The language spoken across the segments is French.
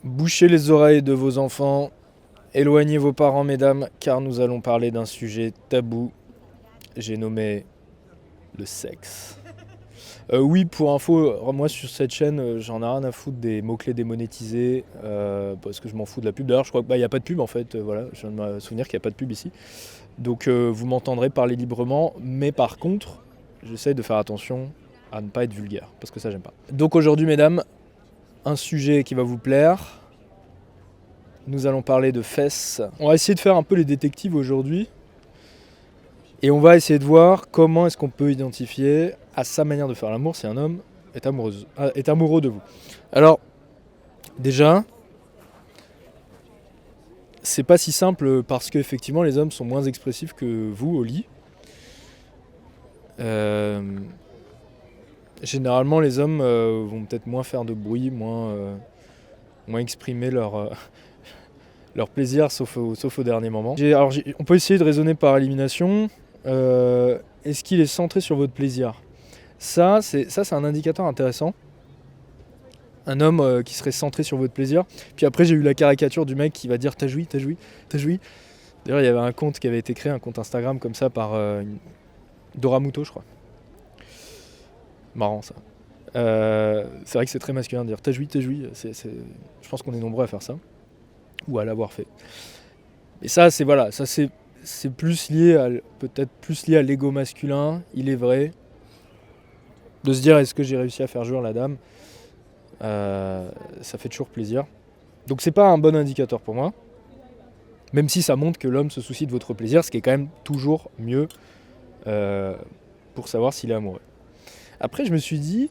Bouchez les oreilles de vos enfants, éloignez vos parents, mesdames, car nous allons parler d'un sujet tabou. J'ai nommé le sexe. Oui, pour info, moi sur cette chaîne, j'en ai rien à foutre des mots-clés démonétisés, parce que je m'en fous de la pub. D'ailleurs, je crois qu'il n'y a pas de pub en fait, voilà, je viens de me souvenir qu'il n'y a pas de pub ici. Donc vous m'entendrez parler librement, mais par contre, j'essaye de faire attention à ne pas être vulgaire, parce que ça j'aime pas. Donc aujourd'hui, mesdames, un sujet qui va vous plaire. Nous allons parler de fesses. On va essayer de faire un peu les détectives aujourd'hui. Et on va essayer de voir comment est-ce qu'on peut identifier à sa manière de faire l'amour si un homme est amoureux de vous. Alors, déjà, c'est pas si simple parce qu'effectivement les hommes sont moins expressifs que vous au lit. Généralement, les hommes vont peut-être moins faire de bruit, moins exprimer leur plaisir, sauf au dernier moment. On peut essayer de raisonner par élimination. Est-ce qu'il est centré sur votre plaisir ? Ça, c'est un indicateur intéressant. Un homme qui serait centré sur votre plaisir. Puis après, j'ai eu la caricature du mec qui va dire « t'as joui, t'as joui, t'as joui ». D'ailleurs, il y avait un compte qui avait été créé, un compte Instagram comme ça par Dora Muto, je crois. Marrant, ça. C'est vrai que c'est très masculin de dire « t'as joui, t'as joui ». Je pense qu'on est nombreux à faire ça. Ou à l'avoir fait. Et ça, c'est plus lié peut-être plus lié à l'ego masculin, il est vrai, de se dire est-ce que j'ai réussi à faire jouir la dame. Ça fait toujours plaisir. Donc c'est pas un bon indicateur pour moi, même si ça montre que l'homme se soucie de votre plaisir, ce qui est quand même toujours mieux pour savoir s'il est amoureux. Après, je me suis dit,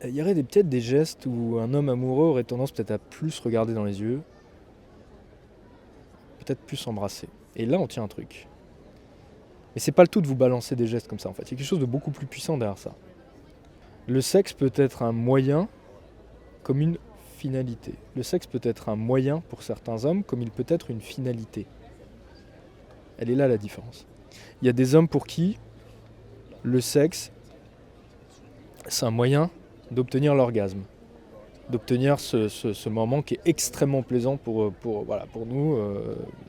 il y aurait peut-être des gestes où un homme amoureux aurait tendance peut-être à plus regarder dans les yeux, peut-être plus s'embrasser. Et là, on tient un truc. Mais c'est pas le tout de vous balancer des gestes comme ça en fait. Il y a quelque chose de beaucoup plus puissant derrière ça. Le sexe peut être un moyen comme une finalité. Le sexe peut être un moyen pour certains hommes comme il peut être une finalité. Elle est là la différence. Il y a des hommes pour qui le sexe, c'est un moyen d'obtenir l'orgasme. D'obtenir ce moment qui est extrêmement plaisant pour nous.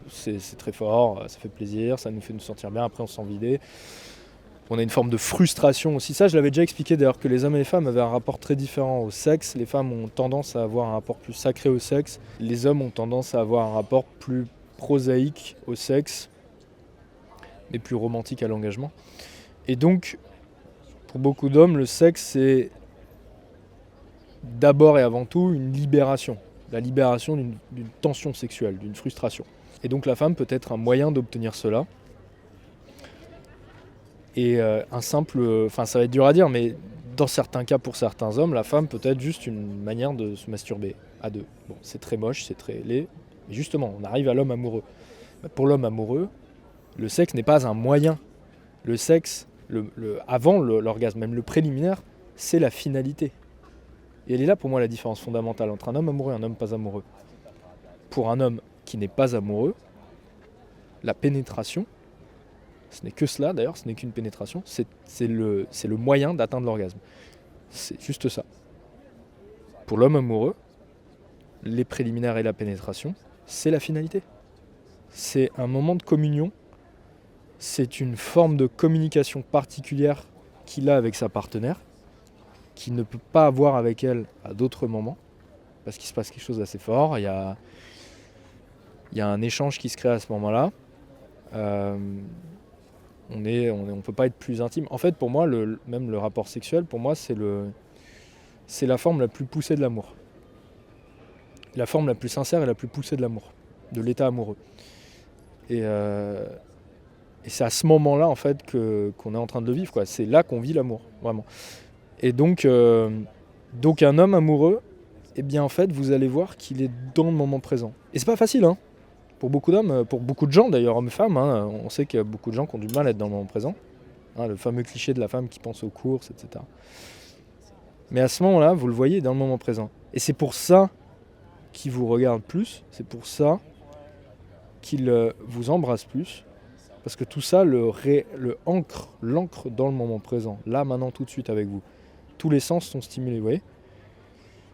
C'est très fort, ça fait plaisir, ça nous fait nous sentir bien, après on se sent vidé. On a une forme de frustration aussi. Ça, je l'avais déjà expliqué d'ailleurs que les hommes et les femmes avaient un rapport très différent au sexe. Les femmes ont tendance à avoir un rapport plus sacré au sexe. Les hommes ont tendance à avoir un rapport plus prosaïque au sexe, mais plus romantique à l'engagement. Et donc, pour beaucoup d'hommes, le sexe, c'est d'abord et avant tout une libération. La libération d'une tension sexuelle, d'une frustration. Et donc la femme peut être un moyen d'obtenir cela. Et ça va être dur à dire, mais dans certains cas, pour certains hommes, la femme peut être juste une manière de se masturber à deux. Bon, c'est très moche, c'est très laid, mais justement, on arrive à l'homme amoureux. Pour l'homme amoureux, le sexe n'est pas un moyen. Le sexe, avant l'orgasme, même le préliminaire, c'est la finalité. Et elle est là pour moi la différence fondamentale entre un homme amoureux et un homme pas amoureux. Pour un homme qui n'est pas amoureux, la pénétration, ce n'est que cela d'ailleurs, ce n'est qu'une pénétration, c'est le moyen d'atteindre l'orgasme. C'est juste ça. Pour l'homme amoureux, les préliminaires et la pénétration, c'est la finalité. C'est un moment de communion, c'est une forme de communication particulière qu'il a avec sa partenaire, qu'il ne peut pas avoir avec elle à d'autres moments, parce qu'il se passe quelque chose d'assez fort, il y a un échange qui se crée à ce moment-là. On ne peut pas être plus intime. En fait, pour moi, même le rapport sexuel, pour moi, c'est la forme la plus poussée de l'amour. La forme la plus sincère et la plus poussée de l'amour, de l'état amoureux. Et c'est à ce moment-là, en fait, qu'on est en train de le vivre, quoi. C'est là qu'on vit l'amour, vraiment. Et donc un homme amoureux, eh bien, en fait, vous allez voir qu'il est dans le moment présent. Et c'est pas facile, hein. Pour beaucoup d'hommes, pour beaucoup de gens d'ailleurs, hommes et femmes, hein, on sait qu'il y a beaucoup de gens qui ont du mal à être dans le moment présent. Hein, le fameux cliché de la femme qui pense aux courses, etc. Mais à ce moment-là, vous le voyez dans le moment présent. Et c'est pour ça qu'il vous regarde plus, c'est pour ça qu'il vous embrasse plus, parce que tout ça l'ancre dans le moment présent, là, maintenant, tout de suite avec vous. Tous les sens sont stimulés, vous voyez.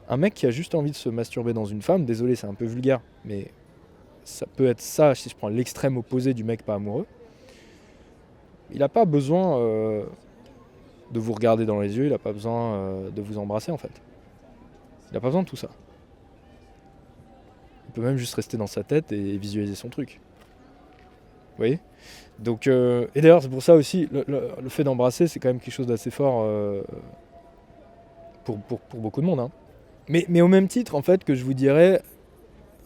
Un mec qui a juste envie de se masturber dans une femme, désolé, c'est un peu vulgaire, mais ça peut être ça si je prends l'extrême opposé du mec pas amoureux. Il n'a pas besoin de vous regarder dans les yeux, il n'a pas besoin de vous embrasser en fait. Il n'a pas besoin de tout ça. Il peut même juste rester dans sa tête et visualiser son truc. Vous voyez ? Donc, et d'ailleurs, c'est pour ça aussi, le fait d'embrasser, c'est quand même quelque chose d'assez fort pour beaucoup de monde. Hein. Mais au même titre, en fait, que je vous dirais,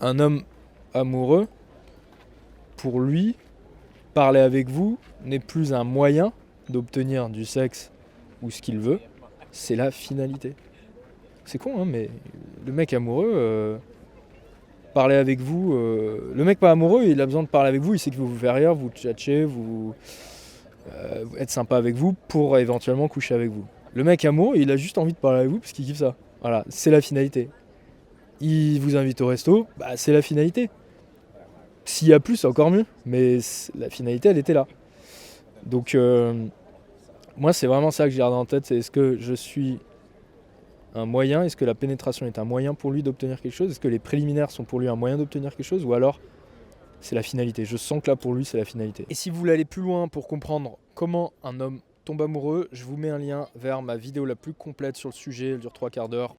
un homme amoureux, pour lui, parler avec vous n'est plus un moyen d'obtenir du sexe ou ce qu'il veut, c'est la finalité. C'est con, hein, mais le mec amoureux, parler avec vous, le mec pas amoureux, il a besoin de parler avec vous, il sait qu'il faut vous faire rire, vous tchatcher, être sympa avec vous pour éventuellement coucher avec vous. Le mec amoureux, il a juste envie de parler avec vous parce qu'il kiffe ça. Voilà, c'est la finalité. Il vous invite au resto, bah c'est la finalité. S'il y a plus, c'est encore mieux, mais la finalité, elle était là. Donc, moi, c'est vraiment ça que je garde en tête, c'est est-ce que je suis un moyen, est-ce que la pénétration est un moyen pour lui d'obtenir quelque chose, est-ce que les préliminaires sont pour lui un moyen d'obtenir quelque chose, ou alors c'est la finalité. Je sens que là, pour lui, c'est la finalité. Et si vous voulez aller plus loin pour comprendre comment un homme tombe amoureux, je vous mets un lien vers ma vidéo la plus complète sur le sujet, elle dure 3/4 d'heure.